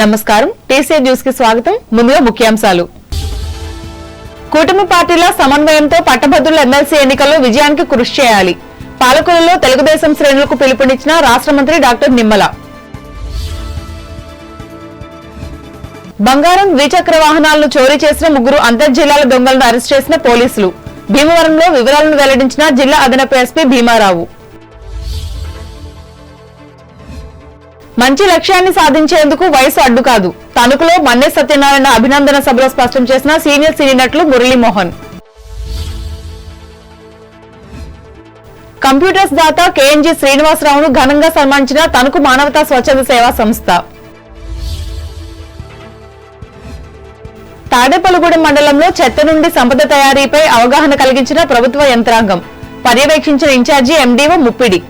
నమస్కారం TC news కి స్వాగతం. ముందుగా ముఖ్యాంశాలు. కూటమి పార్టీల సమన్వయంతో పట్టభద్రుల ఎమ్మెల్సీ ఎన్నికల్లో విజయానికి కృషి చేయాలి. పాలకులలో తెలుగుదేశం శ్రేణులకు పిలుపునిచ్చిన రాష్ట్ర మంత్రి డాక్టర్ నిమ్మల. బంగారం ద్విచక్ర వాహనాలను చోరీ చేసిన 3 అంతర్జిల్లాల దొంగలను అరెస్ట్ చేసిన పోలీసులు. భీమవరంలో వివరాలను వెల్లడించిన జిల్లా అదనపు ఎస్పీ భీమారావు. మంచి లక్ష్యాన్ని సాధించేందుకు వయసు అడ్డు కాదు. తణుకులో మన్నే సత్యనారాయణ అభినందన సభలో స్పష్టం చేసిన సీనియర్ సినీ నటులు మురళీమోహన్. కంప్యూటర్స్ దాత కేఎన్జీ శ్రీనివాసరావును ఘనంగా సన్మానించిన తణుకు మానవతా స్వచ్ఛంద సేవా సంస్థ. తాడేపల్లిగూడెం మండలంలో చెత్త నుండి సంపద తయారీపై అవగాహన కలిగించిన ప్రభుత్వ యంత్రాంగం. పర్యవేక్షించిన ఇన్ఛార్జి ఎండీఓ ముప్పిడి.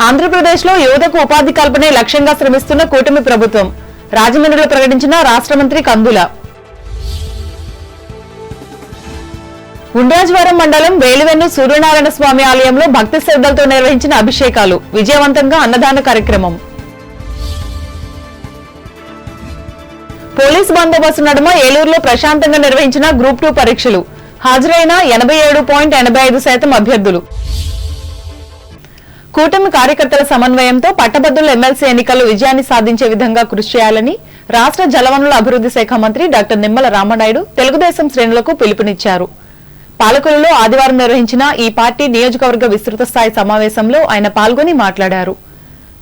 ఆంధ్రప్రదేశ్లో యువతకు ఉపాధి కల్పనే లక్ష్యంగా శ్రమిస్తున్న కూటమి ప్రభుత్వం. రాజమండ్రిలో ప్రకటించిన రాష్ట్ర మంత్రి కందుల. ఉండ్రాజవరం మండలం వేలివెన్ను సూర్యనారాయణ స్వామి ఆలయంలో భక్తి శ్రద్ధలతో నిర్వహించిన అభిషేకాలు. విజయవంతంగా అన్నదాన కార్యక్రమం. పోలీసు బందోబస్తు నడుమ ఏలూరులో ప్రశాంతంగా నిర్వహించిన గ్రూప్ 2 పరీక్షలు. హాజరైన 87.85% అభ్యర్థులు. కూటమి కార్యకర్తల సమన్వయంతో పట్టభద్రుల ఎమ్మెల్సీ ఎన్నికల్లో విజయాన్ని సాధించే విధంగా కృషి చేయాలని రాష్ట్ర జలవనరుల అభివృద్ధి శాఖ మంత్రి డాక్టర్ నిమ్మల రామనాయుడు తెలుగుదేశం శ్రేణులకు పిలుపునిచ్చారు. పాలకులలో ఆదివారం నిర్వహించిన ఈ పార్టీ నియోజకవర్గ విస్తృత స్థాయి సమావేశంలో ఆయన పాల్గొని మాట్లాడారు.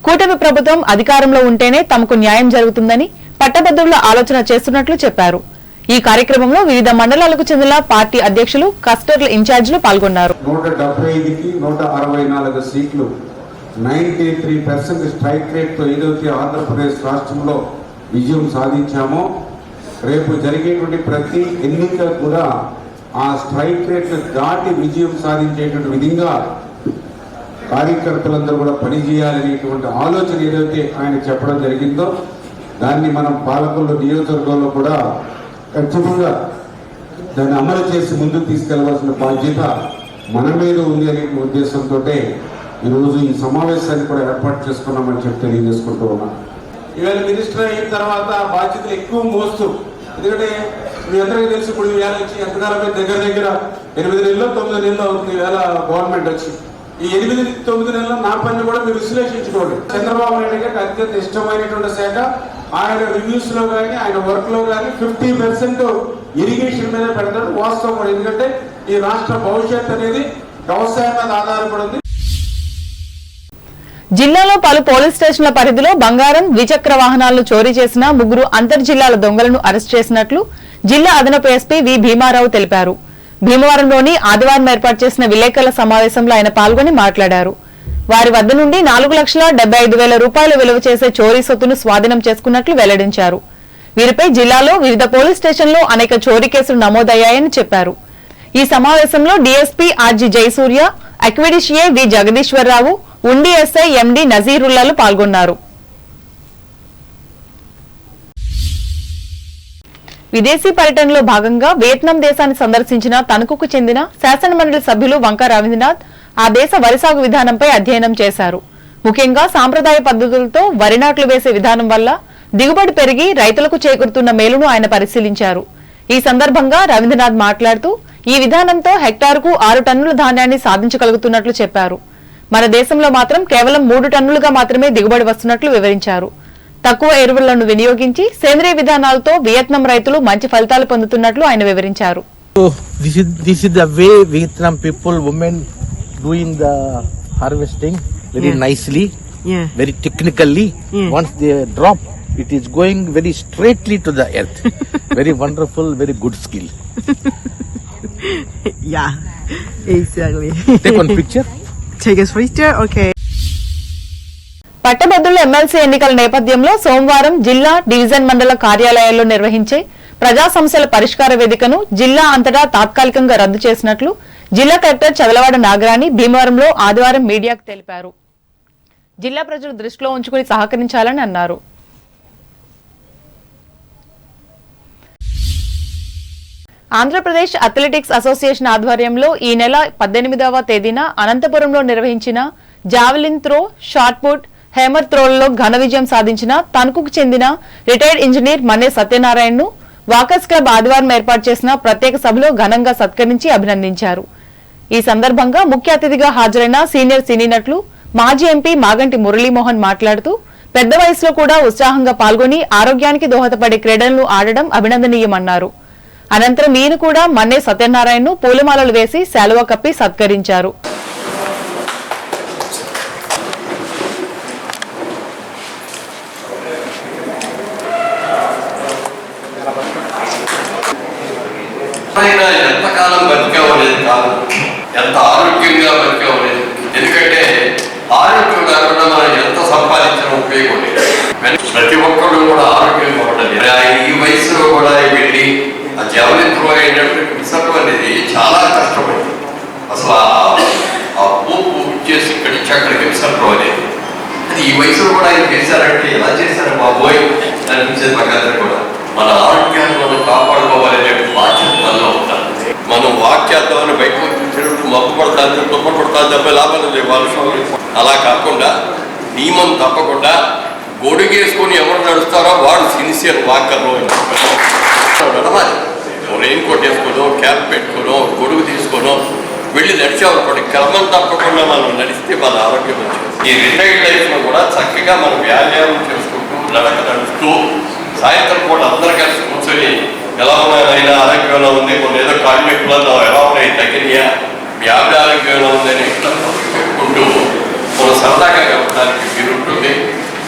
కూటమి ప్రభుత్వం అధికారంలో ఉంటేనే తమకు న్యాయం జరుగుతుందని పట్టభద్రుల ఆలోచన చేస్తున్నట్లు చెప్పారు. ఈ కార్యక్రమంలో వివిధ మండలాలకు చెందిన పార్టీ అధ్యక్షులు, క్లస్టర్ల ఇన్ఛార్జీలు పాల్గొన్నారు. 175కి 164 సీట్లు, 93% స్ట్రైక్ రేట్తో ఏదైతే ఆంధ్రప్రదేశ్ రాష్ట్రంలో విజయం సాధించామో రేపు జరిగేటువంటి ప్రతి ఎన్నిక కూడా ఆ స్ట్రైక్ రేట్లు దాటి విజయం సాధించేటువంటి విధంగా కార్యకర్తలందరూ కూడా పనిచేయాలనేటువంటి ఆలోచన ఏదైతే ఆయన చెప్పడం జరిగిందో దాన్ని మనం పాలకుల నియోజకవర్గంలో కూడా ఖచ్చితంగా దాన్ని అమలు చేసి ముందుకు తీసుకెళ్లవలసిన బాధ్యత మన మీద ఉంది అనే ఉద్దేశంతో ఈరోజు ఈ సమావేశాన్ని కూడా ఏర్పాటు చేసుకున్నామని చెప్పి తెలియజేసుకుంటూ ఉన్నాం. ఈవేళ మినిస్టర్ అయిన తర్వాత బాధ్యతలు ఎక్కువ మోస్తూ, ఎందుకంటే మీ అందరికీ తెలిసి ఇప్పుడు ఈవేళ వచ్చి ఎంతకాలమే దగ్గర 8 నెలలు 9 నెలలు అవుతుంది ఈవేళ గవర్నమెంట్ వచ్చి. ఈ 8-9 నెలల నా పని కూడా మీరు విశ్లేషించుకోండి. చంద్రబాబు నాయుడు గారికి అత్యంత ఇష్టమైనటువంటి శాఖ, ఆయన రివ్యూస్ లో కానీ ఆయన వర్క్ లో కానీ 50% ఇరిగేషన్ మీద పెడతాడు. వాస్తవం కూడా, ఎందుకంటే ఈ రాష్ట్ర భవిష్యత్ అనేది వ్యవసాయం మీద ఆధారపడింది. జిల్లాలో పలు పోలీస్ స్టేషన్ల పరిధిలో బంగారం, ద్విచక్ర వాహనాలను చోరీ చేసిన 3 అంతర్జిల్లాల దొంగలను అరెస్ట్ చేసినట్లు జిల్లా అదనపు ఎస్పీ వి భీమారావు తెలిపారు. భీమవరంలోని ఆదివారం ఏర్పాటు చేసిన విలేకరుల సమావేశంలో ఆయన పాల్గొని మాట్లాడారు. వారి వద్ద నుండి 4,75,000 రూపాయలు విలువ చేసే చోరీ సొత్తును స్వాధీనం చేసుకున్నట్లు వెల్లడించారు. వీరిపై జిల్లాలో వివిధ పోలీస్ స్టేషన్లో అనేక చోరీ కేసులు నమోదయ్యాయని చెప్పారు. ఈ సమావేశంలో డీఎస్పీ ఆర్జీ జయసూర్య, అక్విడిషియే వి జగదీశ్వరరావు, ఉండి ఎస్ఐ ఎండి నజీరుల్లాలు పాల్గొన్నారు. విదేశీ పర్యటనలో భాగంగా వియత్నాం దేశాన్ని సందర్శించిన తణుకుకు చెందిన శాసనమండలి సభ్యులు వంక రవీంద్రనాథ్ ఆ దేశ వరి సాగు విధానంపై అధ్యయనం చేశారు. ముఖ్యంగా సాంప్రదాయ పద్ధతులతో వరి నాట్లు వేసే విధానం వల్ల దిగుబడి పెరిగి రైతులకు చేకూరుతున్న మేలును ఆయన పరిశీలించారు. ఈ సందర్భంగా రవీంద్రనాథ్ మాట్లాడుతూ ఈ విధానంతో హెక్టారుకు 6 టన్నుల ధాన్యాన్ని సాధించగలుగుతున్నట్లు చెప్పారు. మన దేశంలో మాత్రం కేవలం 3 టన్నులుగా మాత్రమే దిగుబడి వస్తున్నట్లు వివరించారు. తక్కువ ఎరువులను వినియోగించి సేంద్రియ విధానాలతో వియత్నాం రైతులు మంచి ఫలితాలు పొందుతున్నట్లు ఆయన వివరించారు. This is the way Vietnam people, women doing the harvesting very nicely, very technically. Once they drop, it is going very straightly to the earth. Very wonderful, very good skill. Yeah, exactly. Take one picture. Take a picture, okay. పట్టభద్రుల MLC ఎన్నికల నేపథ్యంలో సోమవారం జిల్లా, division మండల కార్యాలయాల్లో నిర్వహించే ప్రజా సమస్యల పరిష్కార వేదికను జిల్లా అంతటా తాత్కాలికంగా రద్దు చేసినట్లు జిల్లా కలెక్టర్ చదలవాడ నాగరాణి భీమవరంలో ఆదివారం మీడియాకు తెలిపారు. జిల్లా ప్రజలు దృష్టిలో ఉంచుకుని సహకరించాలని అన్నారు. ఆంధ్రప్రదేశ్ అథ్లెటిక్స్ అసోసియేషన్ ఆధ్వర్యంలో ఈ నెల 18వ తేదీన అనంతపురంలో నిర్వహించిన javelin throw, shot put, hammer త్రోల్లో ఘన విజయం సాధించిన తణుకుకు చెందిన రిటైర్డ్ ఇంజనీర్ మన్నే సత్యనారాయణను వాకర్స్ క్లబ్ ఆదివారం ఏర్పాటు చేసిన ప్రత్యేక సభలో ఘనంగా సత్కరించి అభినందించారు. ఈ సందర్భంగా ముఖ్య అతిథిగా హాజరైన సీనియర్ సినీ నటులు మాజీ ఎంపీ మాగంటి మురళీమోహన్ మాట్లాడుతూ పెద్ద వయసులో కూడా ఉత్సాహంగా పాల్గొని ఆరోగ్యానికి దోహదపడే క్రీడలను ఆడడం అభినందనీయమన్నారు. అనంతరం ఈయన కూడా మన్నే సత్యనారాయణను పూలమాలలు వేసి శాలువా కప్పి సత్కరించారు. ఎంతకాలం బతికేవలేదు కాదు, ఎంత ఆరోగ్యంగా బతికేవలేదు. ఎందుకంటే ఆరోగ్యం లేకుండా మనం ఎంత సంపాదించిన ఉపయోగం లేదు. ప్రతి ఒక్కరు కూడా ఆరోగ్యంగా ఉండాలి. ఈ వయసులో కూడా వెళ్ళి ఆ జవలిన్ త్రో అయినటువంటి విసర్గం అనేది చాలా కష్టమైంది. అసలు ఆ ఊపు చేసి ఇక్కడి నుంచి అక్కడికి విసర్గం అనేది అది ఈ వయసులో కూడా ఆయన చేశారంటే ఎలా చేశారు బాబోయ్ అనిపించేది మాకందరూ కూడా. మన ఆరోగ్యాన్ని మనం కాపాడుకోవాలనే బాధ్యత మనలో ఉంటారు. మనం వాక్ చేద్దామని బయటకు వచ్చినప్పుడు మబ్బు పడతాను తుప్ప పడతాను తప్ప లాభం లేదు వర్షం. అలా కాకుండా నియమం తప్పకుండా గొడుగేసుకొని ఎవరు నడుస్తారో వాడు సిన్సియర్ వాకర్లో నడవాలి. రెయిన్ కోట్ వేసుకోనో క్యాప్ పెట్టుకోనో గొడుగు తీసుకోనో వెళ్ళి నడిచేవారు క్రమం తప్పకుండా మనం నడిస్తే మన ఆరోగ్యం మంచిది. ఈ రిటైర్డ్ లైఫ్లో కూడా చక్కగా మనం వ్యాయామం చేసుకుంటూ నడుస్తూ సాయంత్రం పూట అందరు కలిసి కూర్చొని ఎలా ఉన్నాయైనా ఆరోగ్యంలో ఉంది, కొన్ని ఏదో కాళ్ళెక్కులలో ఎలా ఉన్నాయి తగ్గినాయా, మీ ఆవిడ ఆరోగ్యంలో ఉందని ఇట్లా చెప్పుకుంటూ మనం సరదాగా గడపడానికి వీలుంటుంది.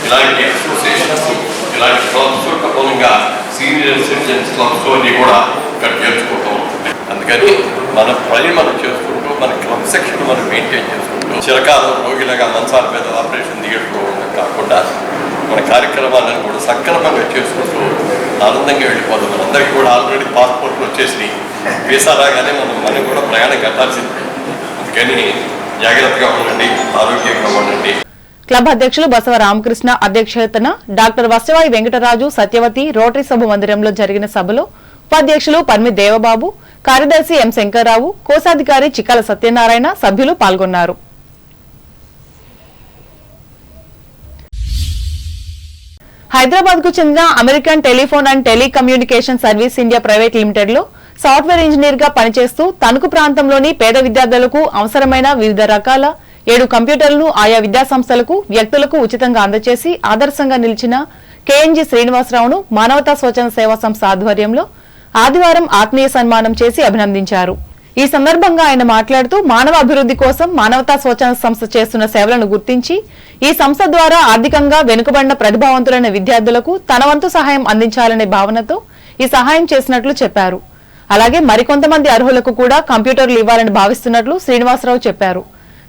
ఇలాంటి అసోసియేషన్స్ ఇలాంటి క్లబ్స్ మూలంగా సీనియర్ సిటిజన్స్ క్లబ్స్ అన్ని కూడా ఇక్కడ చేర్చుకుంటూ ఉంటుంది. అందుకని మన పని మనం చేసుకుంటూ మన క్లబ్ సెక్షన్ మనం మెయింటైన్ చేసుకుంటూ చిరకాలం రోగిలాగా మంచాల మీద ఆపరేషన్ తీయడం కాకుండా మన కార్యక్రమాలను కూడా సక్రమంగా చేసుకుంటూ ఆనందంగా వెళ్ళిపోతాం. మనందరికీ కూడా ఆల్రెడీ పాస్పోర్ట్లు వచ్చేసి వీసా రాగానే మనం కూడా ప్రయాణం కట్టాల్సింది. అందుకని జాగ్రత్తగా ఉండండి, ఆరోగ్యంగా ఉండండి. క్లబ్ అధ్యక్షులు బసవ రామకృష్ణ అధ్యక్షతన డాక్టర్ వసవాయి వెంకటరాజు సత్యవతి రోటరీ సభ మందిరంలో జరిగిన సభలో ఉపాధ్యక్షులు పర్మి దేవబాబు, కార్యదర్శి ఎం శంకర్రావు, కోశాధికారి చిక్కల సత్యనారాయణ సభ్యులు పాల్గొన్నారు. హైదరాబాద్ కు చెందిన American telephone and telecommunication service India private limited లో సాఫ్ట్వేర్ ఇంజనీర్ గా పనిచేస్తూ తణుకు ప్రాంతంలోని పేద విద్యార్థులకు అవసరమైన వివిధ రకాల 7 కంప్యూటర్లను ఆయా విద్యాసంస్థలకు వ్యక్తులకు ఉచితంగా అందజేసి ఆదర్శంగా నిలిచిన కేఎన్జీ శ్రీనివాసరావును మానవతా స్వచ్ఛంద సేవా సంస్థ ఆధ్వర్యంలో ఆదివారం ఆత్మీయ సన్మానం చేసి అభినందించారు. ఈ సందర్భంగా ఆయన మాట్లాడుతూ మానవ అభివృద్ధి కోసం మానవతా స్వచ్ఛంద సంస్థ చేస్తున్న సేవలను గుర్తించి ఈ సంస్థ ద్వారా ఆర్థికంగా వెనుకబడిన ప్రతిభావంతులైన విద్యార్థులకు తన వంతు సహాయం అందించాలనే భావనతో ఈ సహాయం చేసినట్లు చెప్పారు. అలాగే మరికొంతమంది అర్హులకు కూడా కంప్యూటర్లు ఇవ్వాలని భావిస్తున్నట్లు శ్రీనివాసరావు చెప్పారు.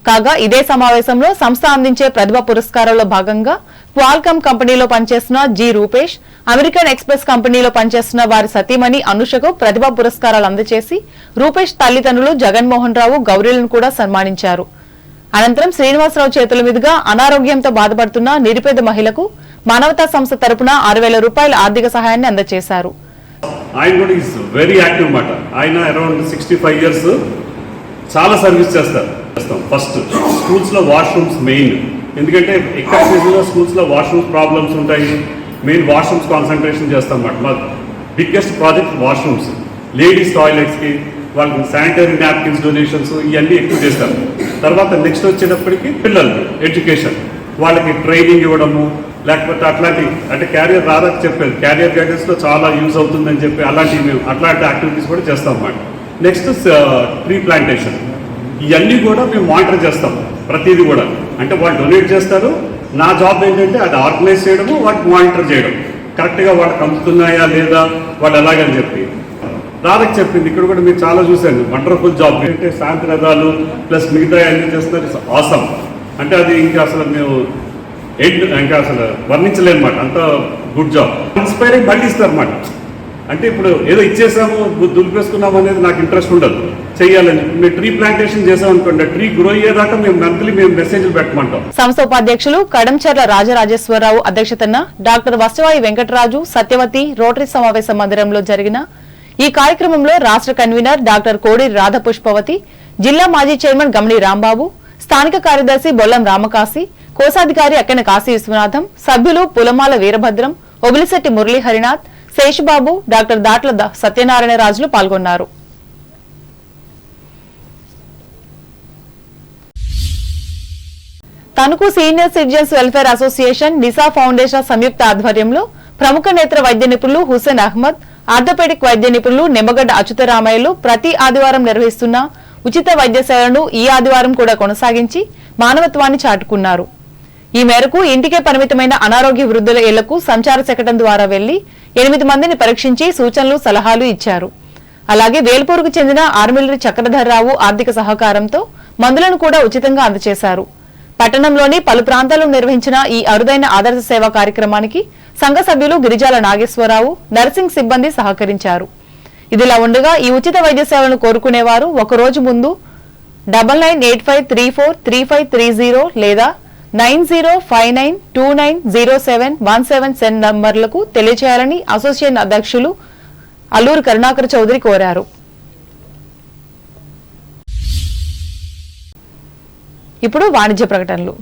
కాగా ఇదే సమావేశంలో సంస్థ అందించే ప్రతిభ పురస్కారంలో భాగంగా క్వాల్కమ్ కంపెనీలో పనిచేస్తున్న జి రూపేష్, అమెరికన్ ఎక్స్ప్రెస్ కంపెనీలో పనిచేస్తున్న వారి సతీమణి అనుషకు ప్రతిభ పురస్కారాలు అందజేసి రూపేష్ తల్లిదండ్రులు జగన్మోహన్ రావు, గౌరీలను కూడా సన్మానించారు. అనంతరం శ్రీనివాసరావు చేతుల మీదుగా అనారోగ్యంతో బాధపడుతున్న నిరుపేద మహిళకు మానవతా సంస్థ తరపున 6,000 రూపాయల ఆర్థిక సహాయాన్ని అందజేశారు. ఆయన కూడా ఈజ్ వెరీ యాక్టివ్ అన్నమాట. ఆయన అరౌండ్ 65 years చాలా సర్వీస్ చేస్తాం. ఫస్ట్ స్కూల్స్లో వాష్రూమ్స్ మెయిన్, ఎందుకంటే ఎక్కువ స్టేజ్లో స్కూల్స్లో వాష్రూమ్స్ ప్రాబ్లమ్స్ ఉంటాయి. మెయిన్ వాష్రూమ్స్ కాన్సన్ట్రేషన్ చేస్తాం అన్నమాట. మా బిగ్గెస్ట్ ప్రాజెక్ట్ వాష్రూమ్స్, లేడీస్ టాయిలెట్స్కి వాళ్ళకి శానిటరీ నాప్కిన్స్ డొనేషన్స్ ఇవన్నీ ఎక్కువ చేస్తాం. తర్వాత నెక్స్ట్ వచ్చేటప్పటికి పిల్లలు ఎడ్యుకేషన్, వాళ్ళకి ట్రైనింగ్ ఇవ్వడము, లేకపోతే అట్లాంటి అంటే క్యారియర్ రాదని చెప్పేది క్యారియర్ గైడెన్స్లో చాలా యూజ్ అవుతుందని చెప్పి అట్లాంటి యాక్టివిటీస్ కూడా చేస్తాం అన్నమాట. నెక్స్ట్ ట్రీ ప్లాంటేషన్, ఇవన్నీ కూడా మేము మానిటర్ చేస్తాం ప్రతిదీ కూడా. అంటే వాళ్ళు డొనేట్ చేస్తారు, నా జాబ్ ఏంటంటే అది ఆర్గనైజ్ చేయడము, వాటికి మానిటర్ చేయడం, కరెక్ట్గా వాళ్ళకి అందుతున్నాయా లేదా వాళ్ళు ఎలాగని చెప్పి. రాధకి చెప్పింది ఇక్కడ కూడా మీరు చాలా చూశాను, వండర్ఫుల్ జాబ్. అంటే శాంతి రథాలు ప్లస్ మిగతా అన్ని చేస్తున్నారు, ఆసమ్. అంటే అది ఇంకా అసలు మేము ఇంకా అసలు వర్ణించలేనమాట, అంత గుడ్ జాబ్. ఇన్స్పైరింగ్ మళ్ళీ ఇస్తారన్నమాట. అంటే ఇప్పుడు ఏదో ఇచ్చేసాము దులిపేసుకున్నాము అనేది నాకు ఇంట్రెస్ట్ ఉండదు, చెయ్యాలని. మేము ట్రీ ప్లాంటేషన్ చేసాం అనుకోండి, ట్రీ గ్రో అయ్యేదాకా మేము మంత్లీ మెసేజ్లు పెట్టమంటాం. సంస్థ ఉపాధ్యక్షులు కడంచర్ల రాజరాజేశ్వరరావు అధ్యక్షతన డాక్టర్ వసవాయి వెంకటరాజు సత్యవతి రోటరీ సమావేశ మందిరంలో జరిగిన ఈ కార్యక్రమంలో రాష్ట్ర కన్వీనర్ డాక్టర్ కోడి రాధపుష్పవతి, జిల్లా మాజీ చైర్మన్ గమని రాంబాబు, స్థానిక కార్యదర్శి బొల్లం రామకాశి, కోశాధికారి అక్కెన కాశీ విశ్వనాథం, సభ్యులు పులమాల వీరభద్రం, ఒబిలిశెట్టి మురళీ హరినాథ్, శేషబాబు, డాక్టర్ దాట్ల సత్యనారాయణ రాజులు పాల్గొన్నారు. Tanuku senior citizens welfare association, Nisa foundation సంయుక్త ఆధ్వర్యంలో ప్రముఖ నేత్ర వైద్య నిపుణులు హుసేన్ అహ్మద్, ఆర్థోపెడిక్ వైద్య నిపుణులు నిమ్మగడ్డ అచ్యుతరామయ్యలు ప్రతి ఆదివారం నిర్వహిస్తున్న ఉచిత వైద్య సేవలను ఈ ఆదివారం కూడా కొనసాగించి మానవత్వాన్ని చాటుకున్నారు. ఈ మేరకు ఇంటికే పరిమితమైన అనారోగ్య వృద్ధుల ఇళ్లకు సంచార శకటం ద్వారా వెళ్లి 8 మందిని పరీక్షించి సూచనలు, సలహాలు ఇచ్చారు. అలాగే వేల్పూరుకు చెందిన ఆర్మిలరీ చక్రధర్రావు ఆర్థిక సహకారంతో మందులను కూడా ఉచితంగా అందజేశారు. పట్టణంలోని పలు ప్రాంతాల్లో నిర్వహించిన ఈ అరుదైన ఆదర్శ సేవా కార్యక్రమానికి సంఘ సభ్యులు గిరిజాల నాగేశ్వరరావు, నర్సింగ్ సిబ్బంది సహకరించారు. ఇదిలా ఉండగా ఈ ఉచిత వైద్య సేవలను కోరుకునేవారు ఒకరోజు ముందు 9985343530 లేదా 9059290717 నంబర్లకు తెలియజేయాలని అసోసియేషన్ అధ్యక్షులు అల్లూరి కరుణాకర్ చౌదరి కోరారు. ఇప్పుడు వాణిజ్య ప్రకటనలు.